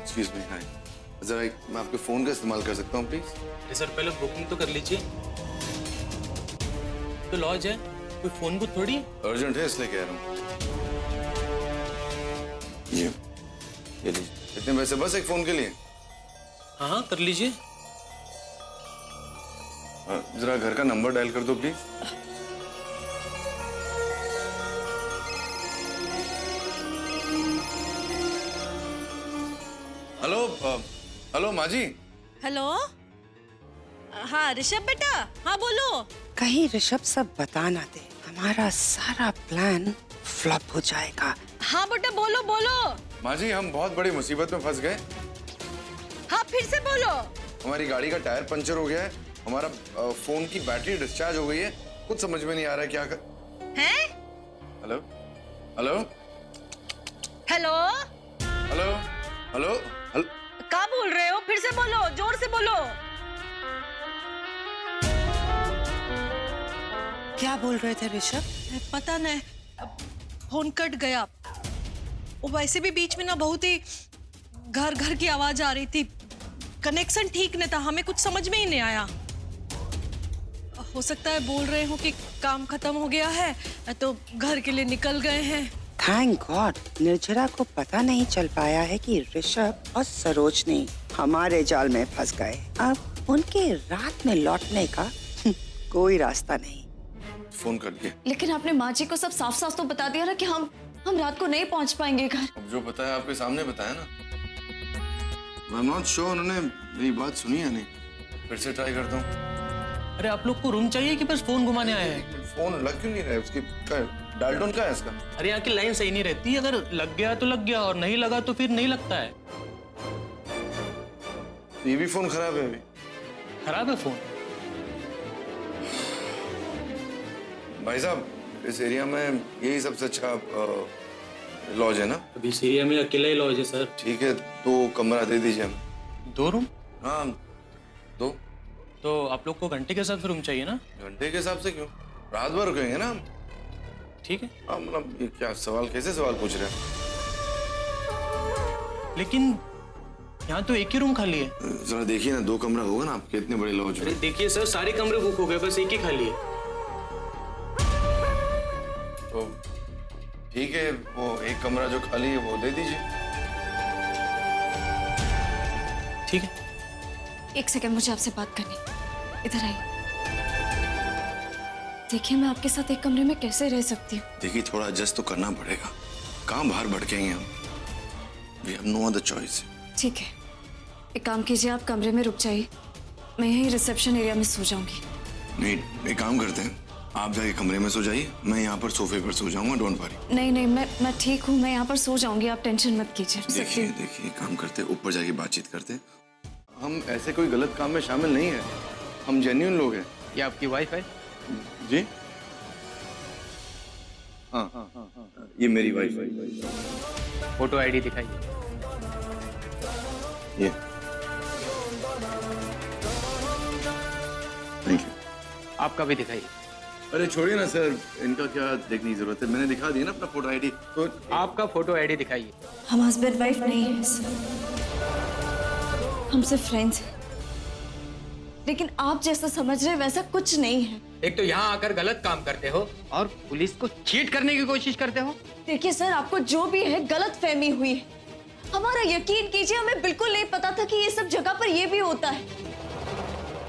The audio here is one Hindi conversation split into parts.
एक्सक्यूज मी, हाय। जरा मैं आपके फोन का इस्तेमाल कर सकता हूँ प्लीज? सर पहले बुकिंग तो कर लीजिए। तो लॉज है, कोई फोन बुक थोड़ी। अर्जेंट है इसलिए कह रहा हूँ। ये लीजिए। इतने पैसे बस एक फोन के लिए? हाँ हाँ कर लीजिए। जरा घर का नंबर डायल कर दो प्लीज। हेलो हेलो माँ जी। हेलो। हाँ ऋषभ बेटा, हाँ बोलो। कहीं ऋषभ सब बता ना दे, हमारा सारा प्लान फ्लॉप हो जाएगा। हाँ बेटा बोलो बोलो। माँ जी हम बहुत बड़ी मुसीबत में फंस गए। हाँ फिर से बोलो। हमारी गाड़ी का टायर पंचर हो गया है, हमारा फोन की बैटरी डिस्चार्ज हो गई है, कुछ समझ में नहीं आ रहा है क्या कर। हैं? Hello hello hello. Hello hello hello. क्या बोल रहे हो? फिर से बोलो, जोर से बोलो। क्या बोल रहे थे ऋषभ? पता नहीं, फोन कट गया। वो वैसे भी बीच में ना बहुत ही घर घर की आवाज आ रही थी, कनेक्शन ठीक नहीं था, हमें कुछ समझ में ही नहीं आया। हो सकता है बोल रहे हो कि काम खत्म हो गया है तो घर के लिए निकल गए हैं। थैंक गॉड निर्जरा को पता नहीं चल पाया है कि ऋषभ और सरोजनी हमारे जाल में फंस गए। अब उनके रात में लौटने का कोई रास्ता नहीं। फोन कर दिया। लेकिन आपने माँ जी को सब साफ साफ तो बता दिया ना कि हम रात को नहीं पहुंच पाएंगे घर। अब जो बताया आपके सामने बताया ना। आई एम नॉट श्योर उन्होंने मेरी बात सुनी या नहीं। फिर से ट्राई करता हूँ। अरे आप लोग को रूम चाहिए कि बस फोन घुमाने आए हैं? फोन लग क्यों नहीं रहा है? उसकी डायल टोन क्या है इसका? अरे यहाँ की लाइन सही नहीं रहती, अगर लग गया तो लग गया और नहीं लगा तो फिर नहीं लगता है। ये भी फोन खराब है अभी। खराब है फोन? भाई साहब इस एरिया में यही सबसे अच्छा लॉज है ना? अभी इस एरिया में अकेला ही लॉज है सर। ठीक है 2 कमरा दे दीजिए हमें। 2 रूम? हाँ 2। तो आप लोग को घंटे के हिसाब से रूम चाहिए ना? घंटे के हिसाब से क्यों? रात भर रुकेंगे ना हम। ठीक है। हाँ मतलब ये क्या सवाल, कैसे सवाल पूछ रहे हैं? लेकिन यहाँ तो एक ही रूम खाली है। जरा देखिए ना 2 कमरा होगा ना आपके इतने बड़े लॉज अरे में। देखिए सर सारे कमरे बुक हो गए, बस एक ही खाली है। तो ठीक है वो एक कमरा जो खाली है वो दे दीजिए। ठीक है। एक सेकंड, मुझे आपसे बात करनी। इधर आइए। देखिए मैं आपके साथ एक कमरे में कैसे रह सकती हूँ? देखिए थोड़ा एडजस्ट तो करना पड़ेगा, काम बाहर भटकेंगे हम। We have no other choice। ठीक है, एक काम कीजिए, आप कमरे में रुक जाइए, मैं यहीं रिसेप्शन एरिया में सो जाऊंगी। नहीं एक काम करते हैं, आप जाके कमरे में सो जाइए, मैं यहाँ पर सोफे पर सो जाऊंगा, डोंट वरी। नहीं नहीं, मैं ठीक हूँ, मैं यहाँ पर सो जाऊंगी, आप टेंशन मत कीजिए। देखिए काम करते ऊपर जाके बातचीत करते। हम ऐसे कोई गलत काम में शामिल नहीं है, हम जेन्युइन लोग हैं। ये आपकी वाइफ है? जी हाँ, ये मेरी वाइफ है। फोटो आईडी दिखाइए। ये थैंक यू। आपका भी दिखाइए। अरे छोड़िए ना सर, इनका क्या देखने की जरूरत है, मैंने दिखा दिया ना अपना फोटो आईडी। तो आपका फोटो आईडी दिखाइए। हम हस्बैंड वाइफ नहीं है सर, हम सिर्फ फ्रेंड्स हैं। लेकिन आप जैसा समझ रहे वैसा कुछ नहीं है। एक तो यहाँ आकर गलत काम करते हो और पुलिस को चीट करने की कोशिश करते हो। देखिए सर, आपको जो भी है गलत फहमी हुई है। हमारा यकीन कीजिए, हमें बिल्कुल नहीं पता था कि ये सब जगह पर ये भी होता है,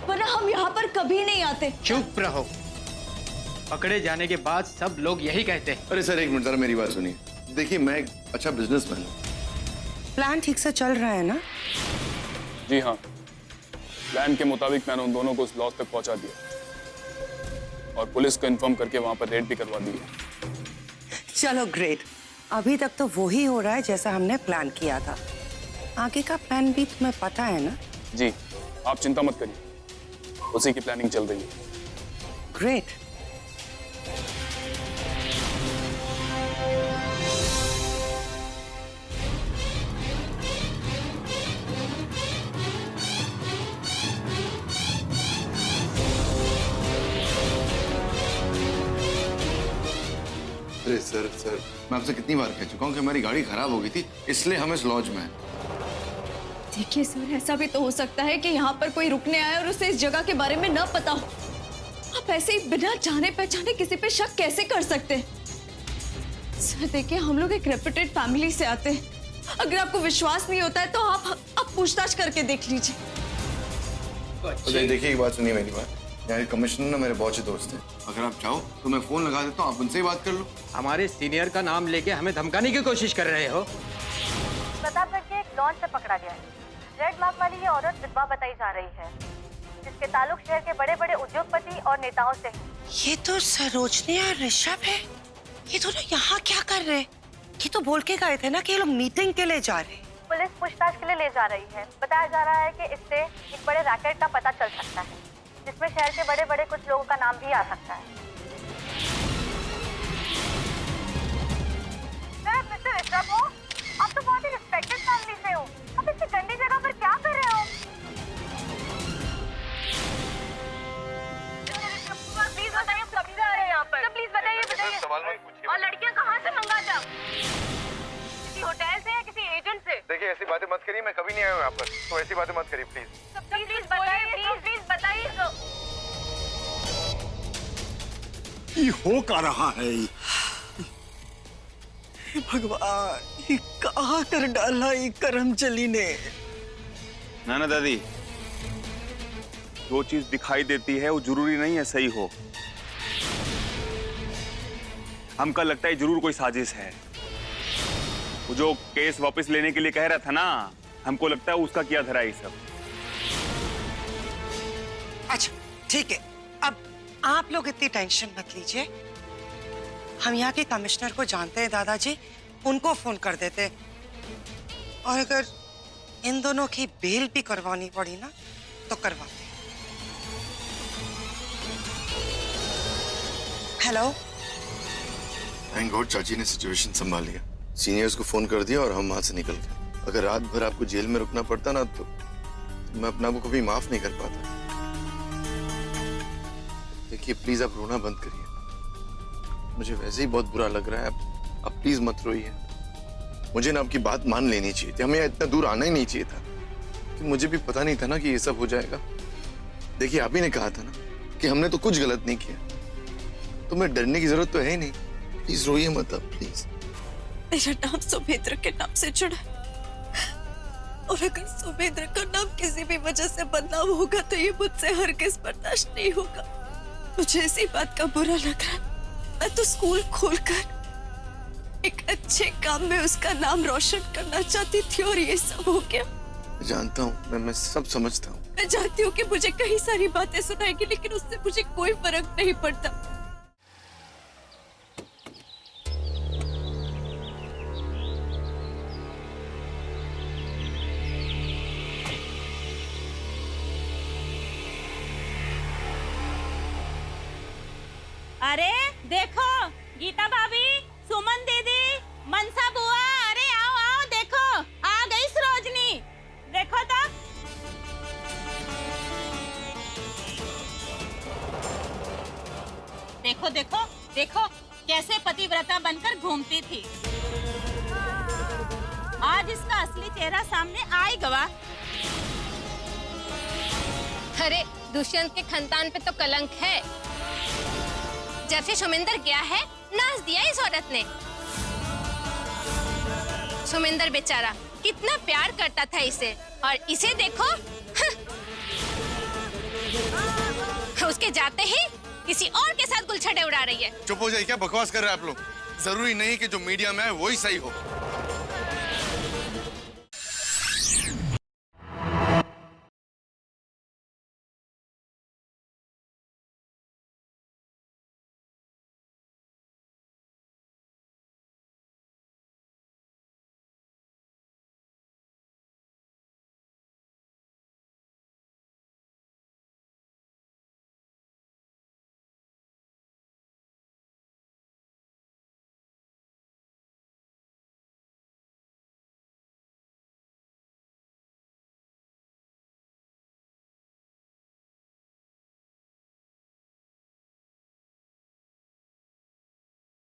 वरना हम यहाँ पर कभी नहीं आते। चुप रहो, पकड़े जाने के बाद सब लोग यही कहते हैं। अरे सर एक मिनट जरा मेरी बात सुनिए। देखिए मैं एक अच्छा बिजनेसमैन हूँ। प्लान ठीक से चल रहा है ना? जी हाँ, प्लान के मुताबिक मैंने उन दोनों को उस लॉज तक पहुंचा दिया और पुलिस को इन्फॉर्म करके वहां पर रेड भी करवा दी है। चलो ग्रेट, अभी तक तो वो ही हो रहा है जैसा हमने प्लान किया था। आगे का प्लान भी तुम्हें पता है ना? जी आप चिंता मत करिए, उसी की प्लानिंग चल रही है। ग्रेट। अरे सर मैं आपसे कितनी बार कह चुका हूँ कि हमारी गाड़ी खराब हो गई थी, इसलिए हम इस लॉज में हैं। देखिए सर, ऐसा भी तो हो सकता है कि यहाँ पर कोई रुकने आए और उसे इस जगह के बारे में न पता हो। आप ऐसे ही बिना जाने पहचाने किसी पे शक कैसे कर सकते हैं? सर देखिए, हम लोग एक रेप्यूटेड फैमिली से आते हैं। अगर आपको विश्वास नहीं होता है तो आप पूछताछ करके देख लीजिए। देखिए, एक बात सुनिए मेरी बात। यार कमिश्नर ना मेरे बहुत अच्छे दोस्त हैं। अगर आप चाहो तो मैं फोन लगा देता हूँ, आप उनसे ही बात कर लो। हमारे सीनियर का नाम लेके हमें धमकाने की कोशिश कर रहे हो। प्रतापगढ़ के एक लॉन्च से पकड़ा गया है। रेड मार्क वाली ये औरत विधवा बताई जा रही है, जिसके ताल्लुक शहर के बड़े बड़े उद्योगपति और नेताओं से है। ये तो सरोजनी और ऋषभ है। ये दोनों यहाँ क्या कर रहे? ये तो बोल के गए थे ना कि ये लोग मीटिंग के लिए जा रहे हैं। पुलिस पूछताछ के लिए ले जा रही है। बताया जा रहा है कि इससे एक बड़े रैकेट का पता चल सकता है, जिसमें शहर के बड़े बड़े कुछ लोगों का नाम भी आ सकता है। सर, मिस्टर ऋषभ हो, आप तो बहुत ही रिस्पेक्टेड फैमिली से हो। आप इतनी गंदी जगह पर क्या कर रहे हो? प्लीज बताइए, कब से आ रहे हैं यहाँ पर? प्लीज बताइए। और लड़कियाँ कहाँ से मंगा जाओ? किसी होटल से या किसी एजेंट से? देखिए, ऐसी बातें मत करिए, मैं कभी नहीं आया हूँ यहाँ पर, तो ऐसी बातें मत करिए प्लीज। प्लीज बताइए। ये हो क्या रहा है? हे भगवान, ये कहाँ कर डाला ये करमचली ने? ना दादी, जो चीज दिखाई देती है वो जरूरी नहीं है सही हो। हमको लगता है जरूर कोई साजिश है। वो जो केस वापस लेने के लिए कह रहा था ना, हमको लगता है उसका किया धरा ये सब। अच्छा ठीक है, अब आप लोग इतनी टेंशन मत लीजिए। हम यहाँ के कमिश्नर को जानते हैं दादाजी, उनको फोन कर देते। और अगर इन दोनों की बेल भी करवानी पड़ी ना तो करवाते। हेलो। थैंक गॉड चाची ने सिचुएशन संभाल लिया। सीनियर्स को फोन कर दिया और हम वहां से निकल गए। अगर रात भर आपको जेल में रुकना पड़ता ना तो मैं अपने आप को कभी माफ नहीं कर पाता। देखिए प्लीज आप रोना बंद करिए, मुझे वैसे ही बहुत बुरा लग रहा है। आप प्लीज मत रोइए। मुझे ना आपकी बात मान लेनी चाहिए थी, हमें इतना दूर आना ही नहीं चाहिए था। कि मुझे भी पता नहीं था ना कि ये सब हो जाएगा। देखिए आप ही ने कहा था ना कि हमने तो कुछ गलत नहीं किया, तो मैं डरने की जरूरत तो है ही नहीं। प्लीज रोइए मत आप, प्लीज। मेरा नाम सुमेंद्र के नाम से जुड़ा, और अगर सुमेंद्र का नाम किसी भी वजह से बदनाम होगा तो ये मुझसे हरगिज़ बर्दाश्त नहीं होगा। मुझे इसी बात का बुरा लग रहा है। मैं तो स्कूल खोलकर एक अच्छे काम में उसका नाम रोशन करना चाहती थी और ये सब हो गया। जानता हूँ, मैं सब समझता हूँ। मैं जानती हूँ कि मुझे कई सारी बातें सुनाएगी, लेकिन उससे मुझे कोई फर्क नहीं पड़ता। अरे देखो, गीता भाभी, सुमन दीदी, मनसा बुआ, अरे आओ आओ, देखो आ गई सरोजनी। देखो तो। देखो देखो देखो कैसे पतिव्रता बनकर घूमती थी। आज इसका असली चेहरा सामने आ ही गवा। अरे दुष्यंत के खानदान पे तो कलंक है। जब से सुमेंद्र गया है, नाच दिया इस औरत ने। सुमेंद्र बेचारा कितना प्यार करता था इसे, और इसे देखो। उसके जाते ही किसी और के साथ गुलछड़े उड़ा रही है। चुप हो जाइए, क्या बकवास कर रहे हैं आप लोग? जरूरी नहीं कि जो मीडिया में है वही सही हो।